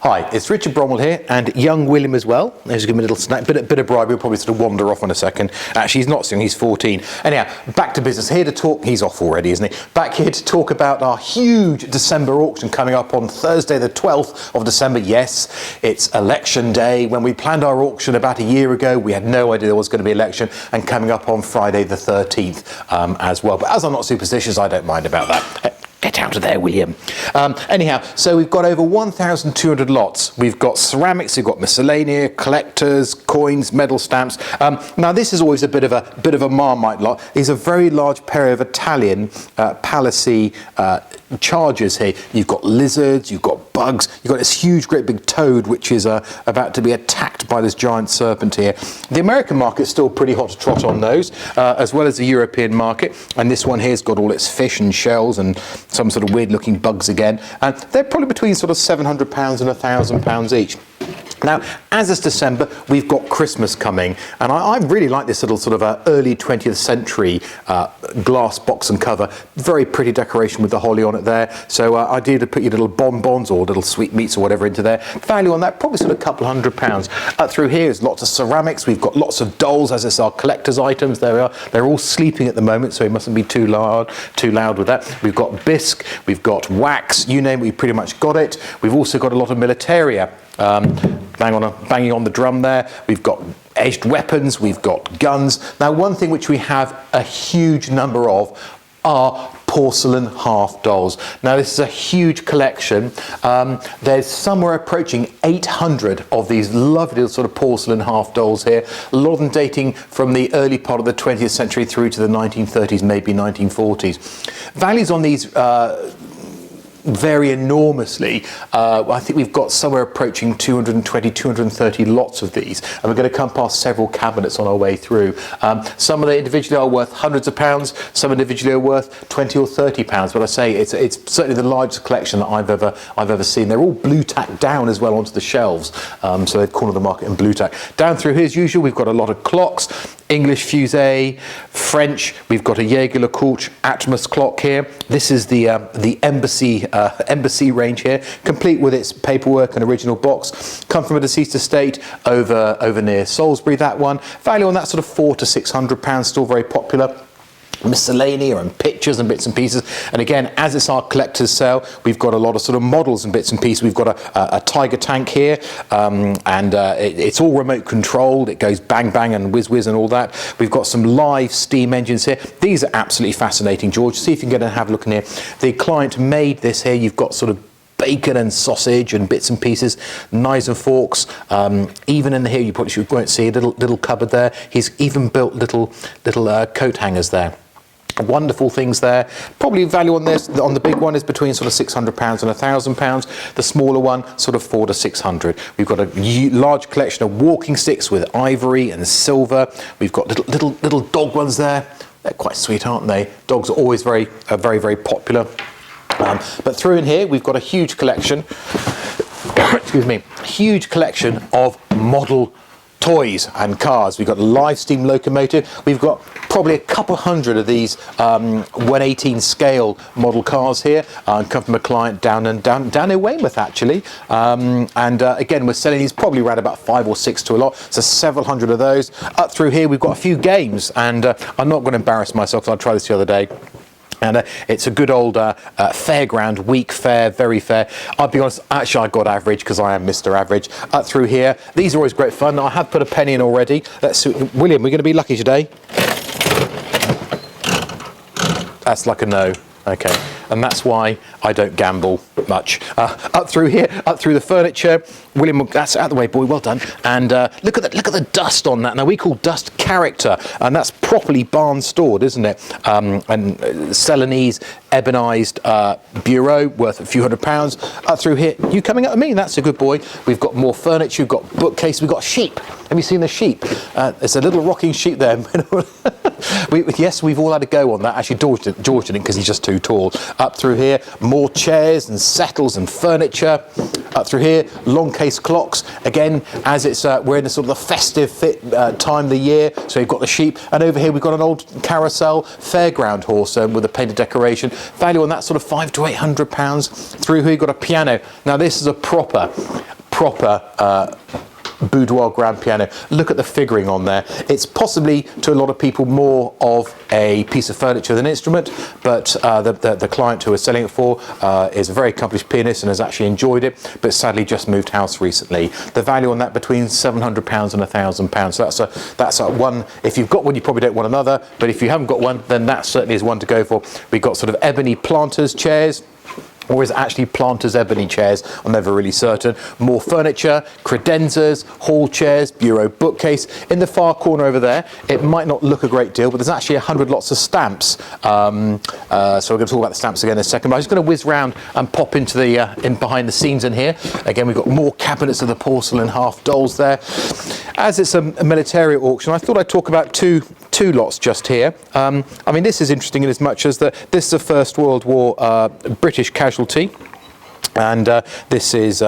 Hi, it's Richard Bromwell here, and young William as well. There's give him a little snack, bit of bribery. He'll probably sort of wander off in a second. Actually, he's not young, he's 14. Anyhow, back to business. Here to talk, he's off already, isn't he? Back here to talk about our huge December auction coming up on Thursday, the 12th of December. Yes, it's election day. When we planned our auction about a year ago, we had no idea there was going to be election, and coming up on Friday, the 13th as well. But as I'm not superstitious, I don't mind about that. Get out of there, William. Anyhow, so we've got over 1,200 lots. We've got ceramics, we've got miscellaneous, collectors, coins, medal stamps. Now this is always a bit of a Marmite lot. These are a very large pair of Italian Palissy chargers here. You've got lizards, you've got bugs, you've got this huge, great big toad which is about to be attacked by this giant serpent here. The American market's still pretty hot to trot on those, as well as the European market. And this one here's got all its fish and shells and some sort of weird looking bugs again. And they're probably between sort of £700 and £1,000 each. Now, as it's December, we've got Christmas coming, and I really like this little sort of early 20th century glass box and cover. Very pretty decoration with the holly on it there. So ideal to put your little bonbons or little sweetmeats or whatever into there. Value on that, probably sort of a couple £100. Up through here is lots of ceramics. We've got lots of dolls, as it's our collector's items. There we are. They're all sleeping at the moment, so we mustn't be too loud with that. We've got bisque, we've got wax, you name it, we've pretty much got it. We've also got a lot of militaria. Banging on the drum there. We've got edged weapons, we've got guns. Now, one thing which we have a huge number of are porcelain half dolls. Now, this is a huge collection. There's somewhere approaching 800 of these lovely little sort of porcelain half dolls here. A lot of them dating from the early part of the 20th century through to the 1930s, maybe 1940s. Values on these vary enormously. I think we've got somewhere approaching 220, 230 lots of these, and we're going to come past several cabinets on our way through. Some of them individually are worth hundreds of pounds, some individually are worth 20 or 30 pounds, but I say it's certainly the largest collection that I've ever seen. They're all blue tacked down as well onto the shelves, so they've cornered the market in blue tack. Down through here, as usual, we've got a lot of clocks. English fusee, French. We've got a Jaeger-LeCoultre Atmos clock here. This is the embassy range here, complete with its paperwork and original box. Come from a deceased estate over near Salisbury. That one. Value on that sort of £400 to £600. Still very popular. Miscellanea and pictures and bits and pieces, and again, as it's our collector's sale, we've got a lot of sort of models and bits and pieces. We've got a Tiger tank here, and it's all remote controlled. It goes bang bang and whiz and all that. We've got some live steam engines here. These are absolutely fascinating, George. See if you can get and have a look in here. The client made this here. You've got sort of bacon and sausage and bits and pieces, knives and forks. Even in here, you probably won't see a little cupboard there. He's even built little coat hangers there. Wonderful things there. Probably value on this, on the big one, is between sort of £600 and £1,000. The smaller one, sort of £400 to £600. We've got a large collection of walking sticks with ivory and silver. We've got little dog ones there. They're quite sweet, aren't they? Dogs are always very popular. But through in here, we've got a huge collection. Excuse me. Huge collection of model toys and cars. We've got a live steam locomotive. We've got probably a couple hundred of these 1/18 scale model cars here. Come from a client down in Weymouth, actually. Again, we're selling these probably around about 5 or 6 to a lot. So several hundred of those. Up through here, we've got a few games, and I'm not going to embarrass myself because I tried this the other day. And it's a good old fairground week fair, very fair. I'll be honest, actually I got average because I am Mr. Average. Up through here, these are always great fun. I have put a penny in already. William, we're going to be lucky today. That's like a no. Okay, and that's why I don't gamble much. Up through here, up through the furniture. William, that's out of the way, boy. Well done. And look at the dust on that. Now we call dust character, and that's properly barn stored, isn't it? And Celanese ebonized bureau worth a few £100. Up through here, you coming up to me? That's a good boy. We've got more furniture. We've got bookcases. We've got sheep. Have you seen the sheep? There's a little rocking sheep there. Yes, we've all had a go on that. Actually, George didn't because he's just too tall. Up through here, more chairs and settles and furniture. Up through here, long case clocks. Again, as it's we're in the sort of the festive time of the year, so you've got the sheep. And over here, we've got an old carousel fairground horse with a painted decoration. Value on that sort of £500 to £800. Through here, you've got a piano. Now, this is a proper proper boudoir grand piano. Look at the figuring on there. It's possibly to a lot of people more of a piece of furniture than an instrument, but the client who is selling it for is a very accomplished pianist and has actually enjoyed it, but sadly just moved house recently. The value on that between £700 and £1,000. So that's a one. If you've got one, you probably don't want another, but if you haven't got one, then that certainly is one to go for. We've got sort of ebony planters chairs, or is it actually planters ebony chairs? I'm never really certain. More furniture, credenzas, hall chairs, bureau bookcase. In the far corner over there, it might not look a great deal, but there's actually 100 lots of stamps. So we're going to talk about the stamps again in a second, but I'm just going to whiz round and pop into the in behind the scenes in here. Again, we've got more cabinets of the porcelain half dolls there. As it's a military auction, I thought I'd talk about two lots just here. I mean, this is interesting in as much as that this is a First World War British casualty. And this is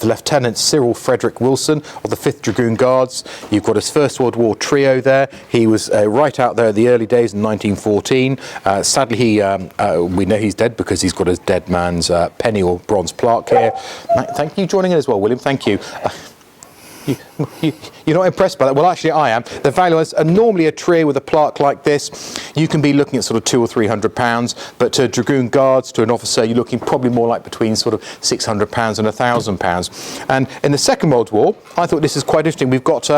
Lieutenant Cyril Frederick Wilson of the 5th Dragoon Guards. You've got his First World War trio there. He was right out there in the early days in 1914. Sadly, we know he's dead because he's got his dead man's penny or bronze plaque here. Thank you for joining in as well, William. Thank you. You're not impressed by that? Well, actually, I am. The value is normally a trio with a plaque like this. You can be looking at sort of £200 or £300, but to Dragoon Guards, to an officer, you're looking probably more like between sort of £600 and £1,000. And in the Second World War, I thought this is quite interesting. We've got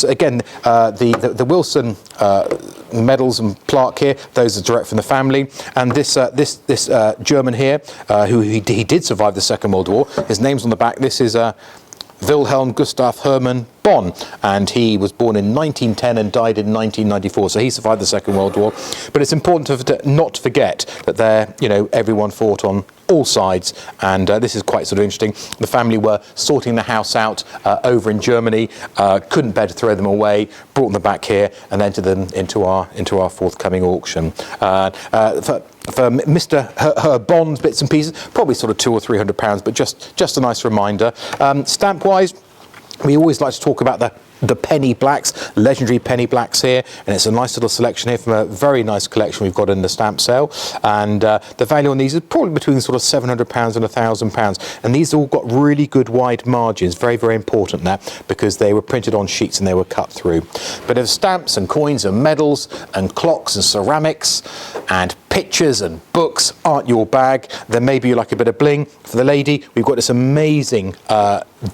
again the Wilson medals and plaque here. Those are direct from the family. And this German here, who he did survive the Second World War. His name's on the back. This is Wilhelm Gustav Hermann Bonn, and he was born in 1910 and died in 1994, so he survived the Second World War. But it's important to not forget that everyone fought on all sides, and this is quite sort of interesting. The family were sorting the house out over in Germany, couldn't bear to throw them away, brought them back here and entered them into our forthcoming auction. For Mr. Her Bond's bits and pieces, probably sort of £200 or £300, but just a nice reminder. Stamp-wise, we always like to talk about the penny blacks, legendary penny blacks here, and it's a nice little selection here from a very nice collection we've got in the stamp sale, and the value on these is probably between sort of £700 and £1,000, and these all got really good wide margins, very, very important there, because they were printed on sheets and they were cut through. But if stamps and coins and medals and clocks and ceramics and pictures and books aren't your bag, then maybe you like a bit of bling. For the lady, we've got this amazing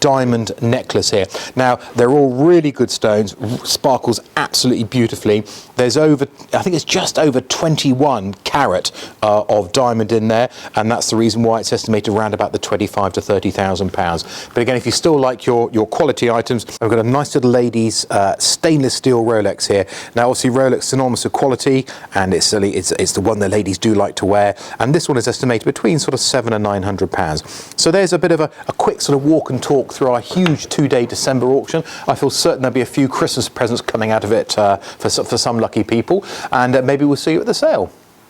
diamond necklace here. Now, they're all really good stones, sparkles absolutely beautifully. There's I think it's just over 21 carat of diamond in there, and that's the reason why it's estimated around about the £25,000 to £30,000. But again, if you still like your quality items, I've got a nice little lady's stainless steel Rolex here. Now, obviously, Rolex is synonymous with quality, and it's the one that ladies do like to wear, and this one is estimated between sort of £700 and £900. So there's a bit of a quick sort of walk and talk through our huge 2-day December auction. I feel certain there'll be a few Christmas presents coming out of it for some lucky people, and maybe we'll see you at the sale.